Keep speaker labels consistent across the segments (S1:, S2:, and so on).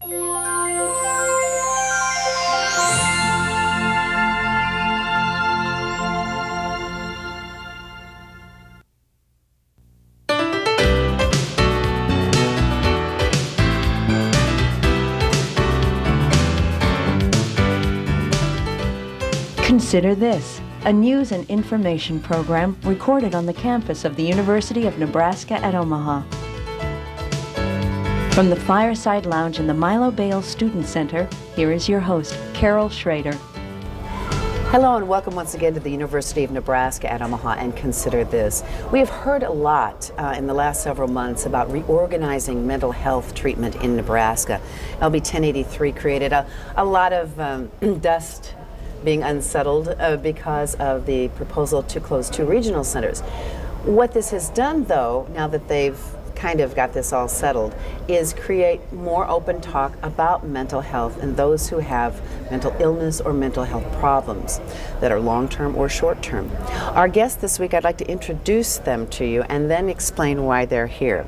S1: Consider This, a news and information program recorded on the campus of the University of Nebraska at Omaha. From the Fireside Lounge in the Milo Bales Student Center, here is your host, Carol Schrader.
S2: Hello and welcome once again to the University of Nebraska at Omaha and Consider This. We have heard a lot in the last several months about reorganizing mental health treatment in Nebraska. LB 1083 created a lot of dust being unsettled because of the proposal to close 2 regional centers. What this has done, though, now that they've kind of got this all settled, is create more open talk about mental health and those who have mental illness or mental health problems that are long-term or short-term. Our guest this week, I'd like to introduce them to you and then explain why they're here.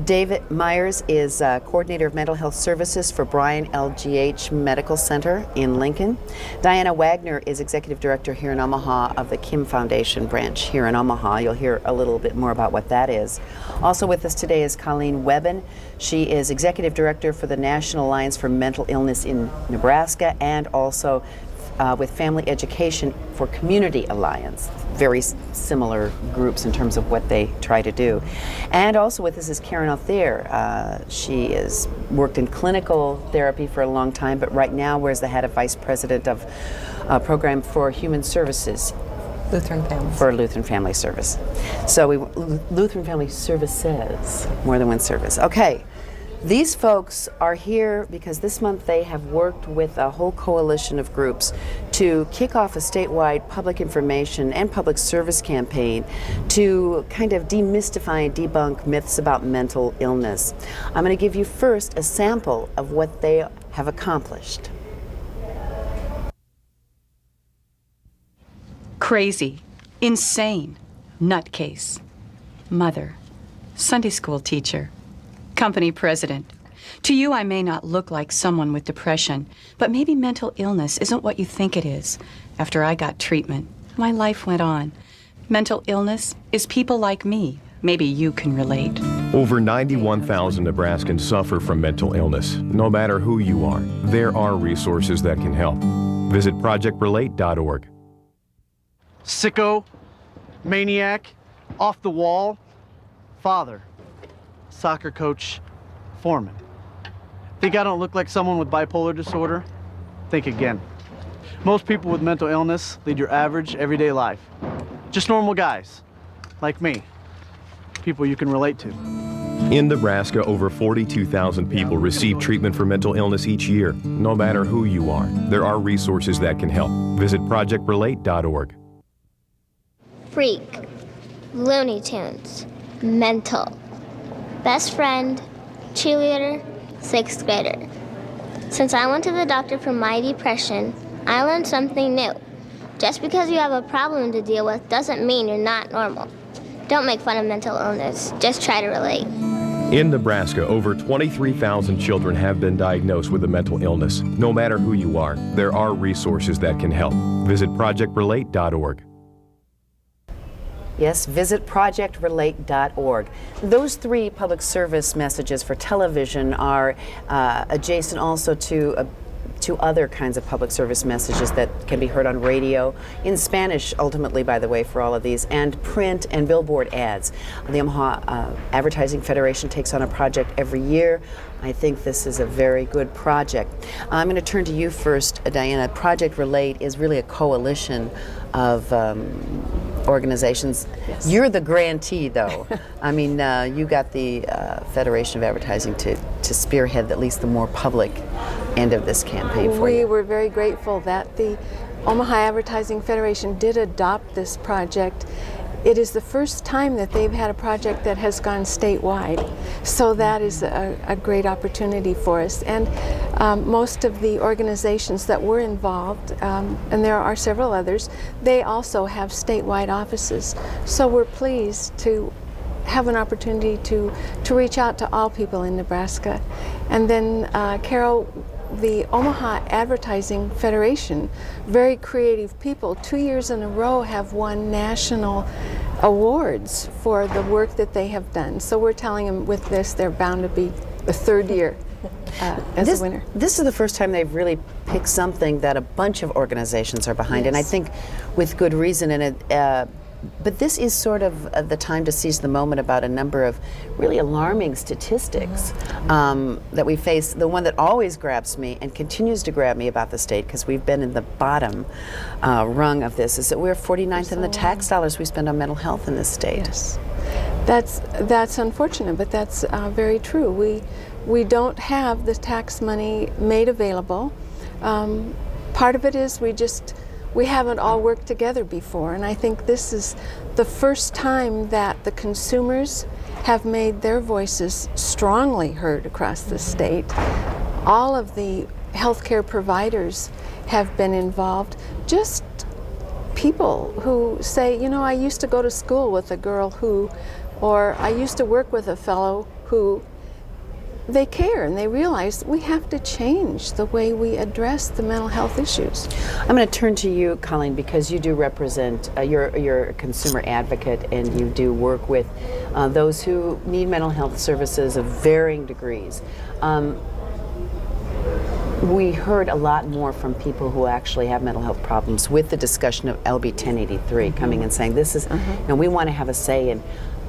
S2: David Myers is Coordinator of Mental Health Services for Bryan LGH Medical Center in Lincoln. Diana Wagner is Executive Director here in Omaha of the Kim Foundation branch here in Omaha. You'll hear a little bit more about what that is. Also with us today is Colleen Webben. She is Executive Director for the National Alliance for Mental Illness in Nebraska and also with Family Education for Community Alliance. Very similar groups in terms of what they try to do. And also with us is Karen Althair. She has worked in clinical therapy for a long time, but right now wears the head of Vice President of Program for Human Services
S3: Lutheran Families.
S2: For Lutheran Family Service. So Lutheran Family Services, more than one service. Okay, these folks are here because this month they have worked with a whole coalition of groups to kick off a statewide public information and public service campaign to kind of demystify and debunk myths about mental illness. I'm going to give you first a sample of what they have accomplished.
S4: Crazy, insane, nutcase, mother, Sunday school teacher, company president. To you, I may not look like someone with depression, but maybe mental illness isn't what you think it is. After I got treatment, my life went on. Mental illness is people like me. Maybe you can relate.
S5: Over 91,000 Nebraskans suffer from mental illness. No matter who you are, there are resources that can help. Visit ProjectRelate.org.
S6: Sicko, maniac, off the wall, father, soccer coach, foreman. Think I don't look like someone with bipolar disorder? Think again. Most people with mental illness lead your average, everyday life. Just normal guys, like me. People you can relate to.
S5: In Nebraska, over 42,000 people receive treatment for mental illness each year. No matter who you are, there are resources that can help. Visit ProjectRelate.org.
S7: Freak, Looney Tunes, mental, best friend, cheerleader, 6th grader. Since I went to the doctor for my depression, I learned something new. Just because you have a problem to deal with doesn't mean you're not normal. Don't make fun of mental illness, just try to relate.
S5: In Nebraska, over 23,000 children have been diagnosed with a mental illness. No matter who you are, there are resources that can help. Visit ProjectRelate.org.
S2: Yes, visit ProjectRelate.org. Those 3 public service messages for television are adjacent also to other kinds of public service messages that can be heard on radio, in Spanish ultimately, by the way, for all of these, and print and billboard ads. The Omaha Advertising Federation takes on a project every year. I think this is a very good project. I'm going to turn to you first, Diana. Project Relate is really a coalition of organizations.
S3: Yes.
S2: You're the grantee, though. I mean, you got the Federation of Advertising to spearhead at least the more public end of this campaign for you.
S3: We were very grateful that the Omaha Advertising Federation did adopt this project. It is the first time that they've had a project that has gone statewide, so that is a great opportunity for us. And most of the organizations that were involved, and there are several others, they also have statewide offices. So we're pleased to have an opportunity to reach out to all people in Nebraska. And then, Carol, the Omaha Advertising Federation, very creative people, 2 years in a row have won national awards for the work that they have done. So we're telling them with this, they're bound to be the third year as a winner.
S2: This is the first time they've really picked something that a bunch of organizations are behind, and I think with good reason. And but this is sort of the time to seize the moment about a number of really alarming statistics that we face. The one that always grabs me and continues to grab me about the state, because we've been in the bottom rung of this, is that we're 49th in the tax dollars we spend on mental health in this state.
S3: Yes. That's unfortunate, but that's very true. We don't have the tax money made available. Part of it is we haven't all worked together before, and I think this is the first time that the consumers have made their voices strongly heard across the state. All of the healthcare providers have been involved. Just people who say, you know, I used to go to school with a girl who, or I used to work with a fellow who, they care and they realize we have to change the way we address the mental health issues.
S2: I'm going to turn to you, Colleen, because you do represent, you're a consumer advocate, and you do work with those who need mental health services of varying degrees. We heard a lot more from people who actually have mental health problems with the discussion of LB 1083 coming and saying this is, you know, we want to have a say in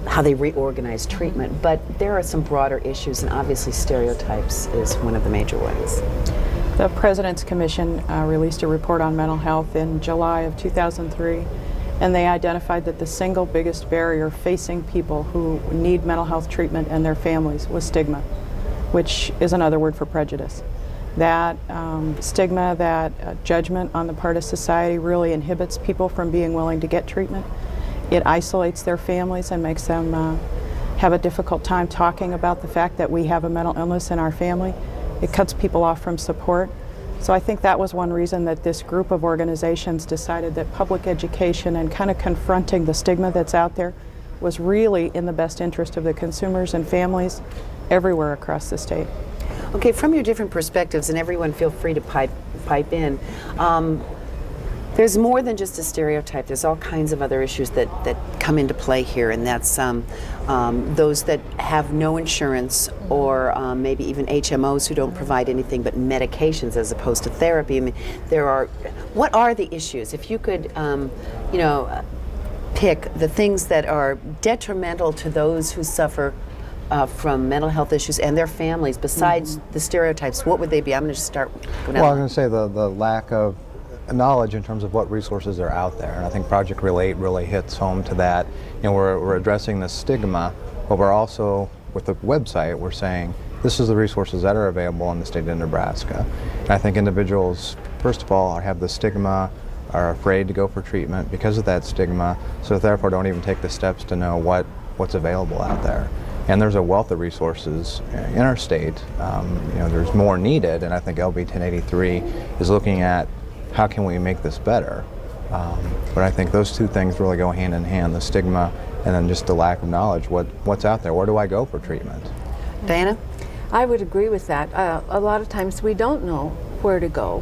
S2: how they reorganize treatment, but there are some broader issues, and obviously stereotypes is one of the major ones.
S8: The President's Commission released a report on mental health in July of 2003, and they identified that the single biggest barrier facing people who need mental health treatment and their families was stigma, which is another word for prejudice. That stigma, that judgment on the part of society really inhibits people from being willing to get treatment. It isolates their families and makes them have a difficult time talking about the fact that we have a mental illness in our family. It cuts people off from support. So I think that was one reason that this group of organizations decided that public education and kind of confronting the stigma that's out there was really in the best interest of the consumers and families everywhere across the state.
S2: Okay, from your different perspectives, and everyone feel free to pipe in, there's more than just a stereotype. There's all kinds of other issues that come into play here, and that's those that have no insurance, or maybe even HMOs who don't provide anything but medications as opposed to therapy. I mean, what are the issues? If you could, you know, pick the things that are detrimental to those who suffer from mental health issues and their families, besides the stereotypes, what would they be? I'm going to just start.
S9: Well, I was going to say the lack of knowledge in terms of what resources are out there, and I think Project Relate really hits home to that. You know, we're addressing the stigma, but we're also, with the website, we're saying this is the resources that are available in the state of Nebraska. And I think individuals, first of all, have the stigma, are afraid to go for treatment because of that stigma, so therefore don't even take the steps to know what's available out there. And there's a wealth of resources in our state. You know, there's more needed, and I think LB 1083 is looking at how can we make this better. But I think those two things really go hand in hand, the stigma and then just the lack of knowledge. What's out there? Where do I go for treatment?
S2: Diana?
S3: I would agree with that. A lot of times we don't know where to go.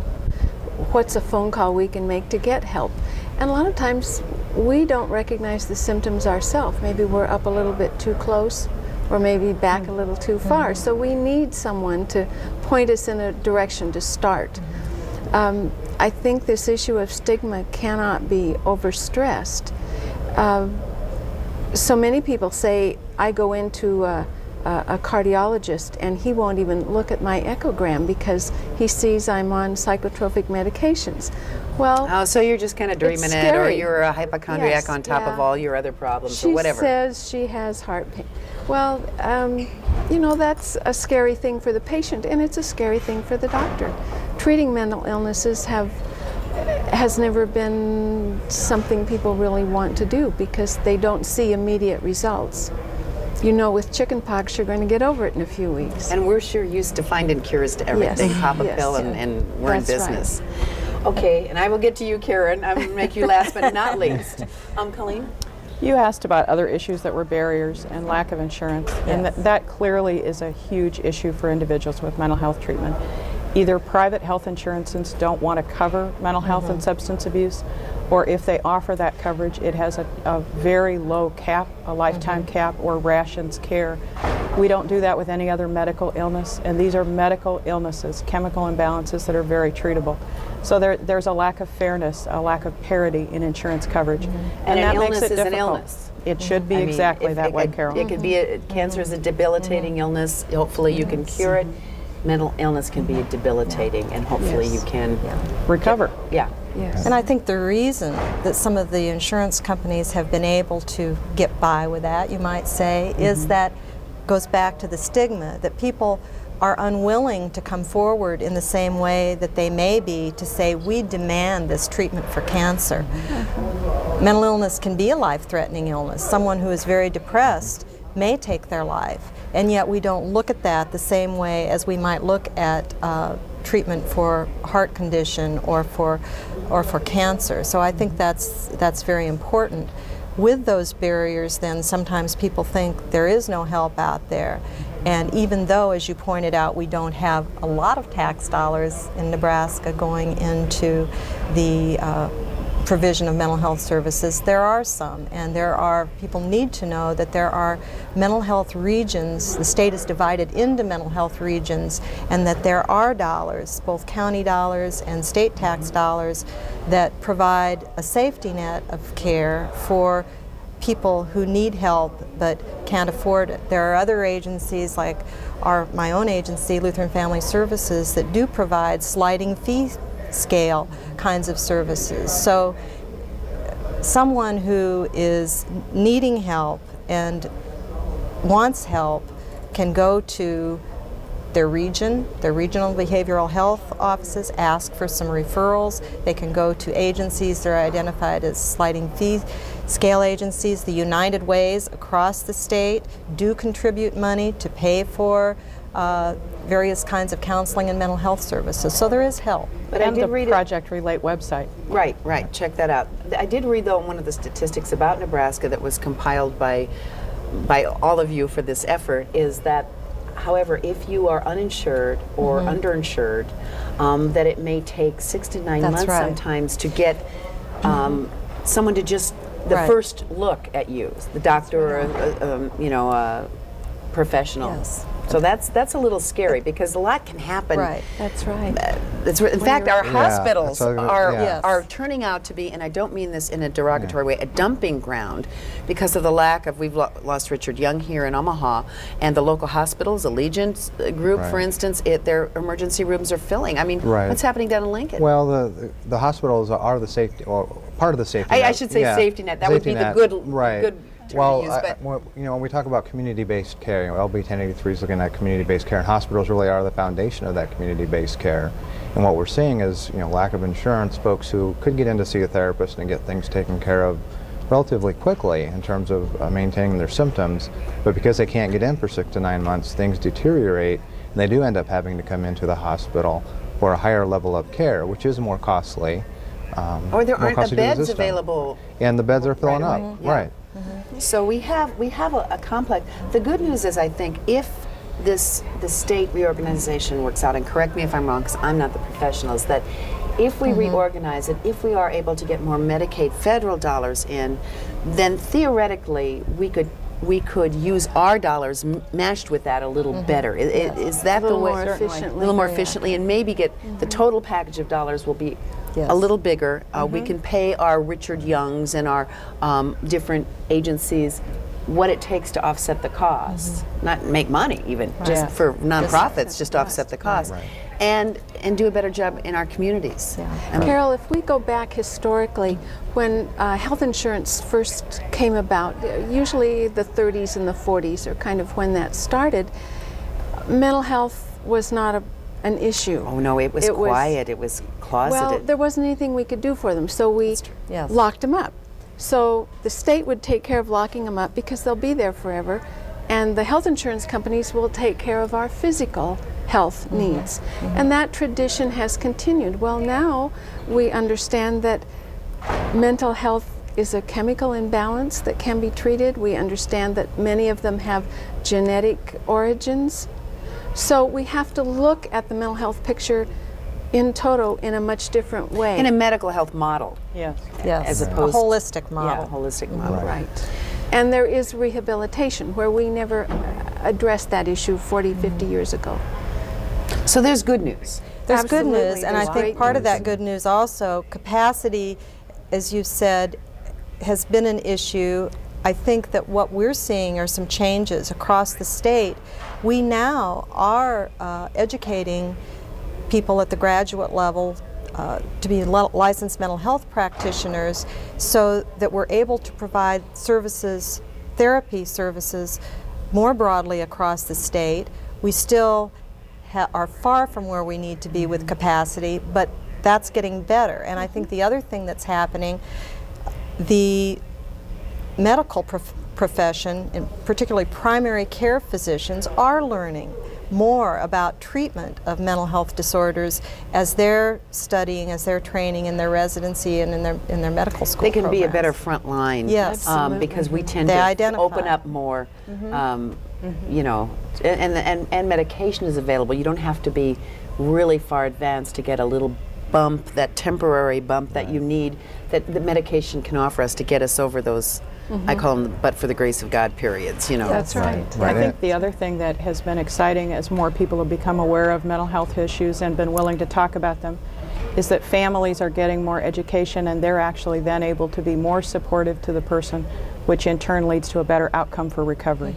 S3: What's a phone call we can make to get help? And a lot of times we don't recognize the symptoms ourselves. Maybe we're up a little bit too close, or maybe back a little too far. So we need someone to point us in a direction to start. I think this issue of stigma cannot be overstressed. So many people say, I go into a cardiologist and he won't even look at my echogram because he sees I'm on psychotropic medications. Well,
S2: so you're just kind of dreaming it, or you're a hypochondriac on top of all your other problems, or whatever.
S3: She says she has heart pain. Well, you know, that's a scary thing for the patient, and it's a scary thing for the doctor. Treating mental illnesses has never been something people really want to do because they don't see immediate results. You know, with chickenpox, you're going to get over it in a few weeks.
S2: And we're sure used to finding cures to everything.
S3: Yes.
S2: Pop a pill and we're in business. Right. Okay, and I will get to you, Karen. I'm going to make you last but not least. Colleen?
S8: You asked about other issues that were barriers and lack of insurance, and that clearly is a huge issue for individuals with mental health treatment. Either private health insurances don't want to cover mental health and substance abuse, or if they offer that coverage, it has a very low cap, a lifetime cap, or rations care. We don't do that with any other medical illness, and these are medical illnesses, chemical imbalances that are very treatable. So there's a lack of fairness, a lack of parity in insurance coverage.
S2: And
S8: that
S2: an
S8: makes
S2: illness
S8: it
S2: is an
S8: difficult.
S2: illness.
S8: It should be exactly that way, Carol.
S2: It could be cancer is a debilitating illness. Hopefully you can cure it. Mental illness can be debilitating, and hopefully you can
S8: recover.
S2: Yeah.
S3: Yes.
S10: And I think the reason that some of the insurance companies have been able to get by with that, you might say, is that goes back to the stigma that people are unwilling to come forward in the same way that they may be to say, we demand this treatment for cancer. Mental illness can be a life-threatening illness. Someone who is very depressed may take their life, and yet we don't look at that the same way as we might look at treatment for heart condition or for cancer. So I think that's very important. With those barriers, then sometimes people think there is no help out there. And even though, as you pointed out, we don't have a lot of tax dollars in Nebraska going into the provision of mental health services, there are some, and people need to know that there are mental health regions. The state is divided into mental health regions, and that there are dollars, both county dollars and state tax dollars, that provide a safety net of care for people who need help but can't afford it. There are other agencies like my own agency, Lutheran Family Services, that do provide sliding fee scale kinds of services. So someone who is needing help and wants help can go to their region, their regional behavioral health offices, ask for some referrals. They can go to agencies that are identified as sliding fee scale agencies. The United Ways across the state do contribute money to pay for various kinds of counseling and mental health services. So there is help.
S2: But
S8: and
S2: I did
S8: the
S2: read
S8: Project Relate website.
S2: Right. Check that out. I did read, though, one of the statistics about Nebraska that was compiled by all of you for this effort is that, however, if you are uninsured or underinsured, that it may take 6 to 9 months sometimes to get someone to just first look at you, the doctor or a professional.
S10: Yes.
S2: So that's a little scary because a lot can happen.
S10: Right.
S3: That's right.
S2: In fact, our hospitals
S9: Yeah.
S2: are turning out to be, and I don't mean this in a derogatory way, a dumping ground because of the lack of, we've lost Richard Young here in Omaha, and the local hospitals, Allegiance Group, for instance, their emergency rooms are filling. I mean, what's happening down in Lincoln?
S9: Well, the hospitals are the safety, or part of the safety net.
S2: I should say safety net. That would be the good term to use.
S9: When we talk about community-based care, LB 1083 is looking at community-based care, and hospitals really are the foundation of that community-based care. And what we're seeing is, lack of insurance, folks who could get in to see a therapist and get things taken care of relatively quickly in terms of maintaining their symptoms, but because they can't get in for 6 to 9 months, things deteriorate, and they do end up having to come into the hospital for a higher level of care, which is more costly.
S2: Or there aren't the beds available.
S9: And the beds are filling up. Right.
S2: So we have a complex. The good news is, I think, if the state reorganization works out, and correct me if I'm wrong because I'm not the professional, is that if we reorganize it, if we are able to get more Medicaid federal dollars in, then theoretically we could use our dollars matched with that a little better. Is that the way? A little more efficiently, and maybe get the total package of dollars will be a little bigger. We can pay our Richard Youngs and our different agencies what it takes to offset the costs, not make money even, just for nonprofits, just offset the costs, and do a better job in our communities.
S3: Carol, if we go back historically, when health insurance first came about, usually the 30s and the 40s are kind of when that started, mental health was not an issue.
S2: Oh no, it was quiet, it was closeted.
S3: Well, there wasn't anything we could do for them, so we locked them up. So the state would take care of locking them up because they'll be there forever, and the health insurance companies will take care of our physical health needs. And that tradition has continued. Well, now we understand that mental health is a chemical imbalance that can be treated. We understand that many of them have genetic origins. So we have to look at the mental health picture in total in a much different way.
S2: In a medical health model.
S8: Yes.
S10: Yes,
S2: As opposed
S10: a holistic model.
S2: Yeah, holistic model.
S3: Right. And there is rehabilitation where we never addressed that issue 40, 50 years ago.
S2: So there's good news.
S10: There's good
S3: Absolutely,
S10: news, and I
S3: there's
S10: think
S3: great
S10: part of
S3: news.
S10: that good news also, capacity, as you said, has been an issue. I think that what we're seeing are some changes across the state. We now are educating people at the graduate level to be licensed mental health practitioners so that we're able to provide services, therapy services, more broadly across the state. We still are far from where we need to be with capacity, but that's getting better. And I think the other thing that's happening, the medical profession, and particularly primary care physicians, are learning more about treatment of mental health disorders as they're studying, as they're training in their residency and in their medical school
S2: They can be a
S10: programs.
S2: better front line.
S10: Yes.
S2: Because we tend
S10: They
S2: to
S10: identify.
S2: open up more, you know, and medication is available. You don't have to be really far advanced to get a little bump, that temporary bump that you need, that the medication can offer us to get us over those, I call them but for the grace of God periods, you know.
S3: That's right.
S8: I think the other thing that has been exciting as more people have become aware of mental health issues and been willing to talk about them is that families are getting more education and they're actually then able to be more supportive to the person, which in turn leads to a better outcome for recovery.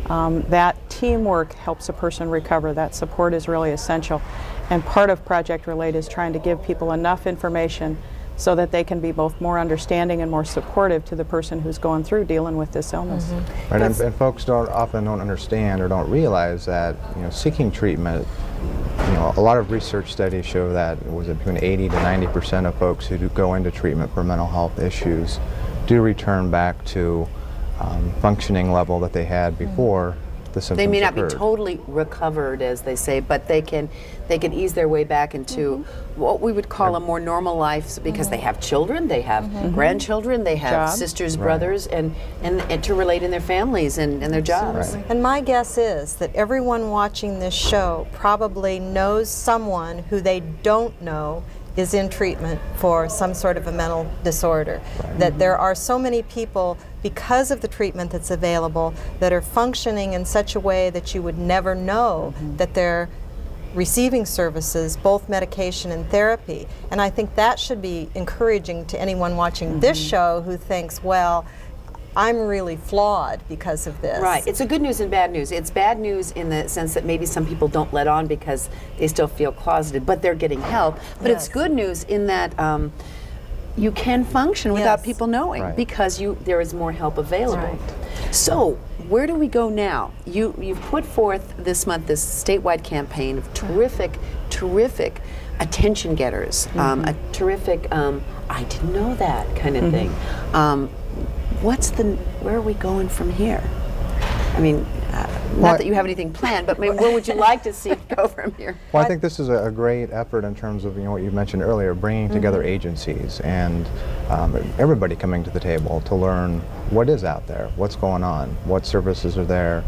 S8: That teamwork helps a person recover. That support is really essential. And part of Project Relate is trying to give people enough information so that they can be both more understanding and more supportive to the person who's going through dealing with this illness.
S9: Right, and folks often don't understand or don't realize that, you know, seeking treatment, you know, a lot of research studies show that between 80 to 90% of folks who do go into treatment for mental health issues do return back to functioning level that they had before the symptoms
S2: They may not
S9: occurred.
S2: be totally recovered, as they say, but they can ease their way back into what we would call a more normal life because they have children, they have grandchildren, they have
S8: Job.
S2: sisters, brothers, and to relate in their families and their jobs.
S10: And my guess is that everyone watching this show probably knows someone who they don't know is in treatment for some sort of a mental disorder. That there are so many people, because of the treatment that's available, that are functioning in such a way that you would never know that they're receiving services, both medication and therapy. And I think that should be encouraging to anyone watching this show who thinks, well, I'm really flawed because of this.
S2: Right. It's a good news and bad news. It's bad news in the sense that maybe some people don't let on because they still feel closeted, but they're getting help. But it's good news in that you can function without
S10: Yes.
S2: people knowing because there is more help available. So where do we go now? You've put forth this month this statewide campaign of terrific attention getters, a terrific I didn't know that kind of thing. Where are we going from here? I mean, not that you have anything planned, but maybe where would you like to see it go from here?
S9: Well, I think this is a great effort in terms of, you know, what you mentioned earlier, bringing together agencies and everybody coming to the table to learn what is out there, what's going on, what services are there,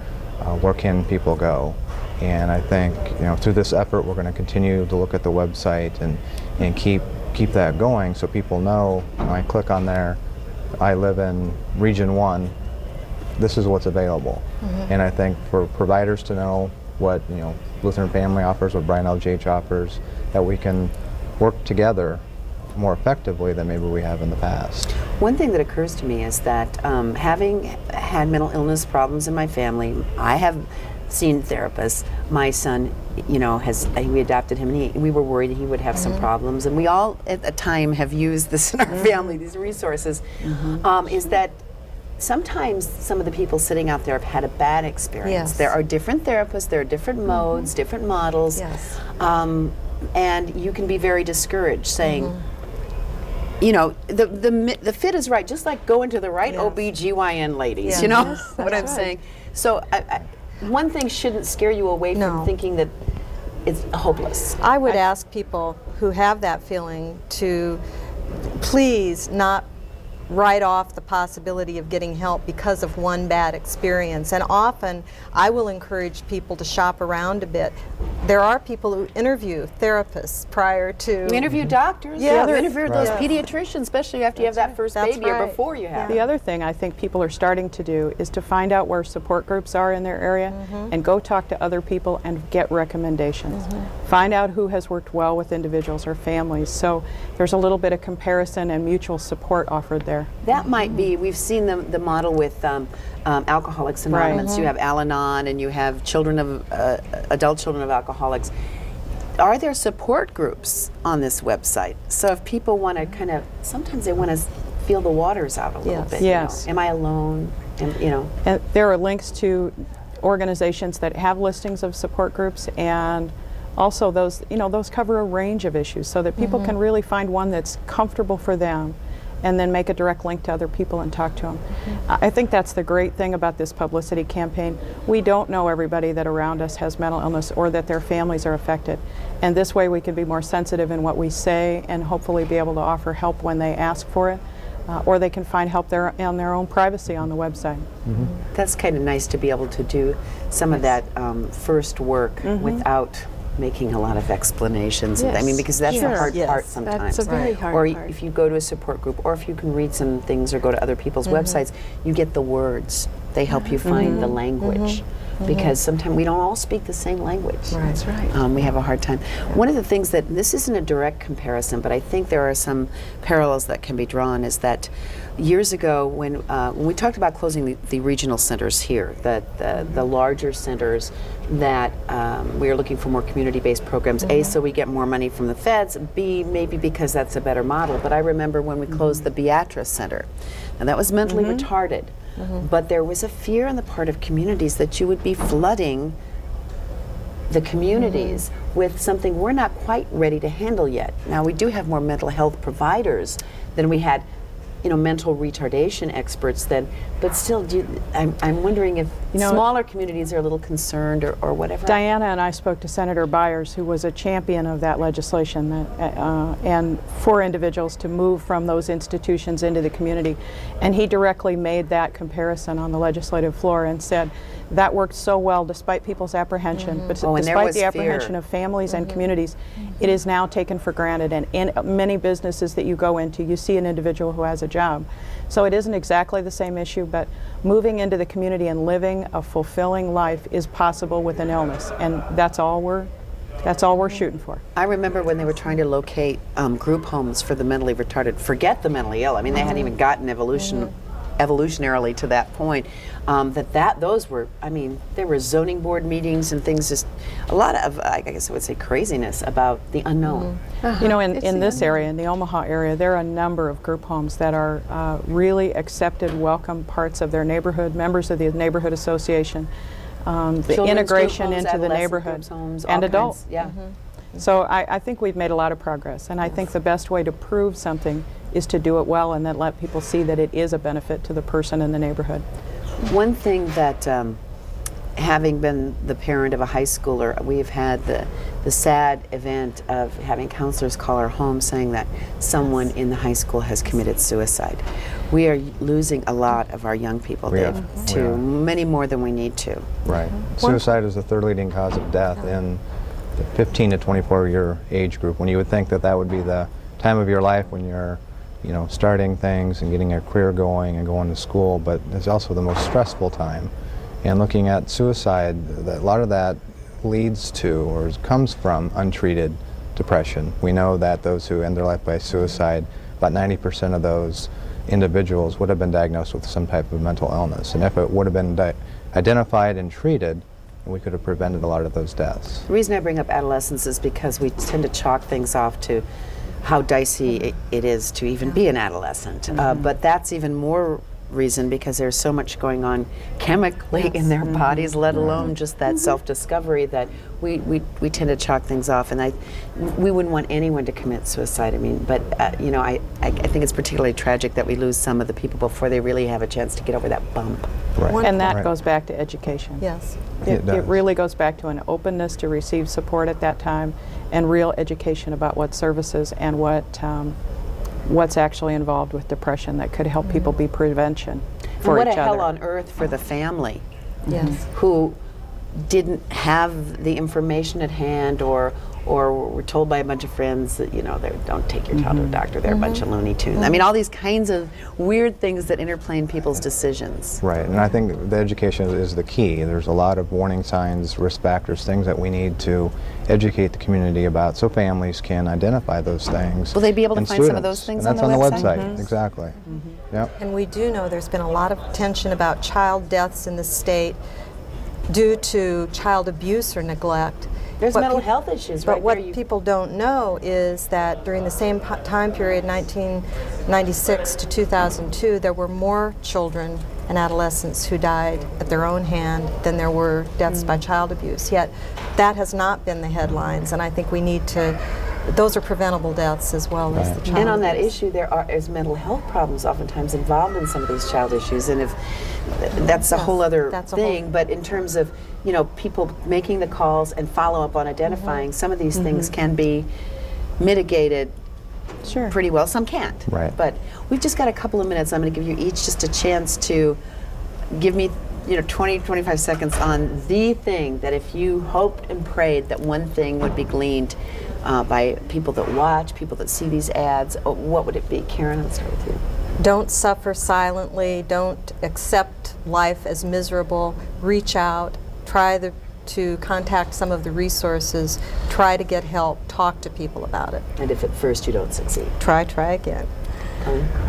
S9: where can people go. And I think, you know, through this effort, we're going to continue to look at the website and keep that going so people know, when I click on there, I live in Region 1, this is what's available. And I think for providers to know what, you know, Lutheran Family offers, what Brian LGH offers, that we can work together more effectively than maybe we have in the past.
S2: One thing that occurs to me is that having had mental illness problems in my family, I have seen therapists. My son, you know, we adopted him, and we were worried he would have some problems, and we all at the time have used this in our family, these resources, is that sometimes some of the people sitting out there have had a bad experience.
S10: Yes.
S2: There are different therapists, there are different modes, different models,
S10: Yes.
S2: and you can be very discouraged saying, you know, the fit is right, just like going to the right OBGYN ladies, you know what I'm saying? So one thing shouldn't scare you away from thinking that it's hopeless.
S10: I would ask people who have that feeling to please not write off the possibility of getting help because of one bad experience. And often I will encourage people to shop around a bit. There are people who interview therapists prior to...
S2: We interview doctors.
S10: Yeah,
S2: We interview those
S10: right.
S2: pediatricians, especially after you have that first
S10: That's
S2: baby or
S10: right.
S2: before you have.
S8: The other thing I think people are starting to do is to find out where support groups are in their area and go talk to other people and get recommendations. Find out who has worked well with individuals or families. So there's a little bit of comparison and mutual support offered there.
S2: That might be, we've seen the model with Alcoholics Anonymous. You have Al-Anon and you have adult children of alcoholics. Are there support groups on this website? So if people want to sometimes they want to feel the waters out a little
S10: Yes.
S2: bit.
S8: Yes.
S2: Am I alone?
S8: And there are links to organizations that have listings of support groups, and also those cover a range of issues so that people can really find one that's comfortable for them and then make a direct link to other people and talk to them. I think that's the great thing about this publicity campaign. We don't know everybody that around us has mental illness or that their families are affected. And this way we can be more sensitive in what we say and hopefully be able to offer help when they ask for it. Or they can find help on their own privacy on the website.
S2: That's kind of nice to be able to do some of that first work without making a lot of explanations. I mean, because that's the hard part sometimes.
S3: That's a very hard
S2: or
S3: part.
S2: if you go to a support group, or if you can read some things or go to other people's websites, you get the words. They help you find the language. Because sometimes we don't all speak the same language.
S3: That's right.
S2: We have a hard time. One of the things that, this isn't a direct comparison, but I think there are some parallels that can be drawn, is that years ago when we talked about closing the regional centers here, the larger centers that we are looking for more community-based programs, A, so we get more money from the feds, B, maybe because that's a better model. But I remember when we closed the Beatrice Center, and that was mentally retarded. But there was a fear on the part of communities that you would be flooding the communities with something we're not quite ready to handle yet. Now, we do have more mental health providers than we had, mental retardation experts then, but still, I'm wondering if smaller communities are a little concerned or whatever.
S8: Diana and I spoke to Senator Byers, who was a champion of that legislation and for individuals to move from those institutions into the community. And he directly made that comparison on the legislative floor and said that worked so well despite people's apprehension, but despite the apprehension of families and communities, it is now taken for granted. And in many businesses that you go into, you see an individual who has a job. So it isn't exactly the same issue, but moving into the community and living a fulfilling life is possible with an illness, and that's all we're shooting for.
S2: I remember when they were trying to locate group homes for the mentally retarded, forget the mentally ill. I mean, they hadn't even gotten evolutionarily to that point. Those were, there were zoning board meetings and things, just a lot of, I guess I would say, craziness about the unknown.
S8: In this area, in the Omaha area, there are a number of group homes that are really accepted, welcome parts of their neighborhood, members of the neighborhood association, the integration into the neighborhood, and adults. So I think we've made a lot of progress, and I think the best way to prove something is to do it well and then let people see that it is a benefit to the person in the neighborhood.
S2: One thing that, having been the parent of a high schooler, we've had the sad event of having counselors call our home saying that someone in the high school has committed suicide. We are losing a lot of our young people, Dave, to many more than we need to.
S9: Right. Suicide is the third leading cause of death in the 15 to 24-year age group, when you would think that that would be the time of your life when you're starting things and getting a career going and going to school, but it's also the most stressful time. And looking at suicide, a lot of that leads to or comes from untreated depression. We know that those who end their life by suicide, about 90% of those individuals would have been diagnosed with some type of mental illness. And if it would have been identified and treated, we could have prevented a lot of those deaths.
S2: The reason I bring up adolescence is because we tend to chalk things off to how dicey it is to even be an adolescent. But that's even more reason because there's so much going on chemically in their bodies, let alone just that self-discovery, that we tend to chalk things off. And we wouldn't want anyone to commit suicide. But I think it's particularly tragic that we lose some of the people before they really have a chance to get over that bump.
S9: Right.
S8: And that goes back to education.
S10: Yes.
S8: It really goes back to an openness to receive support at that time and real education about what services and what what's actually involved with depression that could help people be prevention for
S2: What
S8: each
S2: a hell
S8: other.
S2: on earth for the family
S10: Yes.
S2: who didn't have the information at hand, or were told by a bunch of friends that, don't take your child to a doctor, they're a bunch of Looney Tunes. I mean, all these kinds of weird things that interplay in people's decisions.
S9: Right, and I think the education is the key. There's a lot of warning signs, risk factors, things that we need to educate the community about so families can identify those things.
S2: Will they be able to
S9: and
S2: find some of
S9: students.
S2: those things
S9: and
S2: on
S9: that's
S2: the
S9: on
S2: website?
S9: the website, exactly. Yep.
S10: And we do know there's been a lot of attention about child deaths in the state due to child abuse or neglect.
S2: There's
S10: What
S2: mental
S10: peop-
S2: health issues
S10: But
S2: right
S10: what
S2: there.
S10: people don't know is that during the same time period, 1996 to 2002, there were more children and adolescents who died at their own hand than there were deaths by child abuse. Yet that has not been the headlines, and I think we need to, those are preventable deaths as well as the child
S2: And on that
S10: abuse.
S2: issue, there is mental health problems oftentimes involved in some of these child issues, and if that's a whole other
S10: that's a
S2: thing.
S10: whole-
S2: But in terms of people making the calls and follow up on identifying, some of these things can be mitigated
S8: Sure.
S2: pretty well. Some can't.
S9: Right.
S2: But we've just got a couple of minutes. I'm going to give you each just a chance to give me 20, 25 seconds on the thing that if you hoped and prayed that one thing would be gleaned by people that watch, people that see these ads, what would it be? Karen, I'll start with you.
S10: Don't suffer silently. Don't accept life as miserable. Reach out. Try to contact some of the resources. Try to get help. Talk to people about it.
S2: And if at first you don't succeed.
S10: Try again.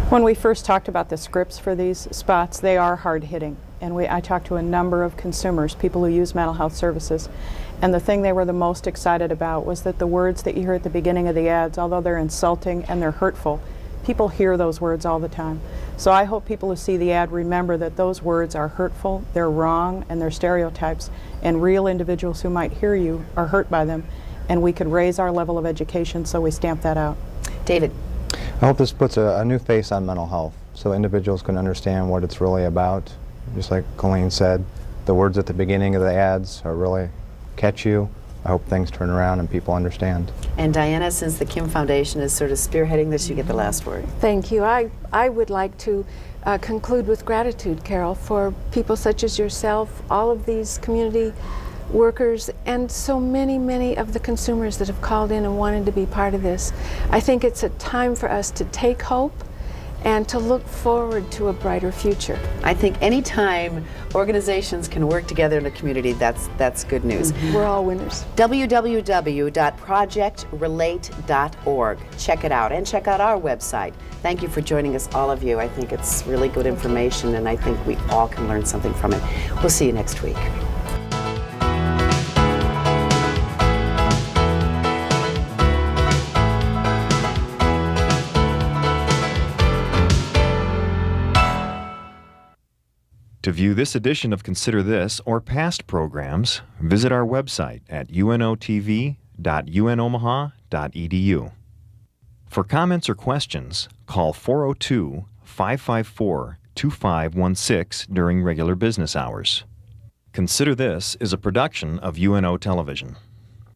S8: When we first talked about the scripts for these spots, they are hard-hitting. And I talked to a number of consumers, people who use mental health services, and the thing they were the most excited about was that the words that you hear at the beginning of the ads, although they're insulting and they're hurtful, people hear those words all the time. So I hope people who see the ad remember that those words are hurtful, they're wrong, and they're stereotypes, and real individuals who might hear you are hurt by them, and we could raise our level of education so we stamp that out.
S2: David.
S9: I hope this puts a new face on mental health so individuals can understand what it's really about. Just like Colleen said, the words at the beginning of the ads are really catch you. I hope things turn around and people understand.
S2: And Diana, since the Kim Foundation is sort of spearheading this, you get the last word.
S3: Thank you. I would like to conclude with gratitude, Carol, for people such as yourself, all of these community workers, and so many of the consumers that have called in and wanted to be part of this. I think it's a time for us to take hope and to look forward to a brighter future.
S2: I think anytime organizations can work together in a community, that's good news.
S3: We're all winners.
S2: www.projectrelate.org. Check it out, and check out our website. Thank you for joining us, all of you. I think it's really good information, and I think we all can learn something from it. We'll see you next week.
S5: To view this edition of Consider This or past programs, visit our website at unotv.unomaha.edu. For comments or questions, call 402-554-2516 during regular business hours. Consider This is a production of UNO Television.